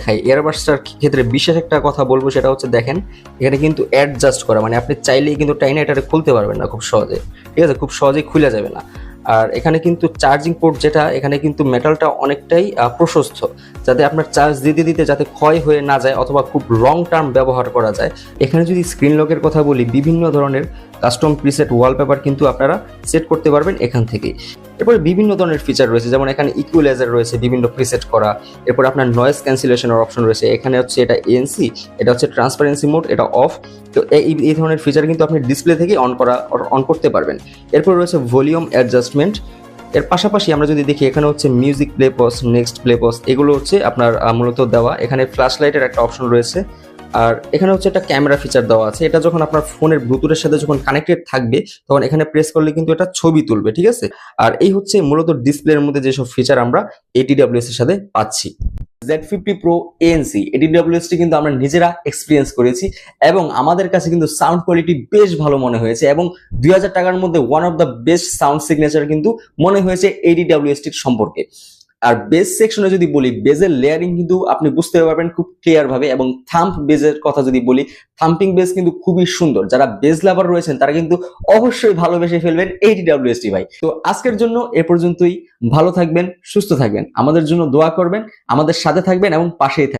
দেখাই এয়ারবাডসটার ক্ষেত্রে বিশেষ একটা কথা বলবো, সেটা হচ্ছে দেখেন এখানে কিন্তু অ্যাডজাস্ট করা, মানে আপনি চাইলেই কিন্তু টাইনে এটা খুলতে পারবেন না খুব সহজে, ঠিক আছে, খুব সহজেই খুলে যাবে না। আর এখানে কিন্তু চার্জিং পোর্ট যেটা, এখানে কিন্তু মেটালটা অনেকটাই প্রশস্ত, যাতে আপনার চার্জ দিতে দিতে যাতে ক্ষয় হয়ে না যায় অথবা খুব লং টার্ম ব্যবহার করা যায়। এখানে যদি স্ক্রিন লকের কথা বলি, বিভিন্ন ধরনের কাস্টম প্রিসেট ওয়ালপেপার কিন্তু আপনারা সেট করতে পারবেন এখান থেকেই। এরপরে বিভিন্ন ধরনের ফিচার রয়েছে, যেমন এখানে ইকুয়ালাইজার রয়েছে বিভিন্ন প্রিসেট করা, এরপর আপনার নয়েজ ক্যান্সেলেশনের অপশন রয়েছে, এখানে হচ্ছে এটা এএনসি, এটা হচ্ছে ট্রান্সপারেন্সি মোড, এটা অফ। তো এই ধরনের ফিচার কিন্তু আপনি ডিসপ্লে থেকে অন করতে পারবেন। এরপর রয়েছে ভলিউম অ্যাডজাস্টমেন্ট। এর পাশাপাশি আমরা যদি দেখি, এখানে হচ্ছে music play pause, next play pause, এগুলো হচ্ছে আপনার মূলত দেওয়া। এখানে ফ্ল্যাশ লাইটের একটা অপশন রয়েছে, আর এখানে হচ্ছে একটা ক্যামেরা ফিচার দেওয়া আছে। এটা যখন আপনার ফোনের ব্লুটুথের সাথে যখন কানেক্টেড থাকবে, তখন এখানে প্রেস করলে কিন্তু এটা ছবি তুলবে, ঠিক আছে। আর এই হচ্ছে মূলত ডিসপ্লের মধ্যে যেসব ফিচার আমরা ATWS এর সাথে পাচ্ছি। Z50 Pro ANC ATWS টি কিন্তু আমরা নিজেরা এক্সপিরিয়েন্স করেছি এবং আমাদের কাছে কিন্তু সাউন্ড কোয়ালিটি বেশ ভালো মনে হয়েছে, এবং 2000 টাকার মধ্যে one of the best sound signature কিন্তু মনে হয়েছে ATWS টির সম্পর্কে। আর বেস সেকশনে যদি বলি, বেজের লেয়ারিং কিন্তু আপনি বুঝতে পারবেন খুব ক্লিয়ার ভাবে, এবং থাম্প বেজের কথা যদি বলি, থাম্পিং বেজ কিন্তু খুবই সুন্দর। যারা বেজ লাভার রয়েছেন তারা কিন্তু অবশ্যই ভালোবেসে ফেলবেন ATWS টি ভাই। তো আজকের জন্য এ পর্যন্তই। ভালো থাকবেন, সুস্থ থাকবেন, আমাদের জন্য দোয়া করবেন, আমাদের সাথে থাকবেন এবং পাশেই থাকবেন।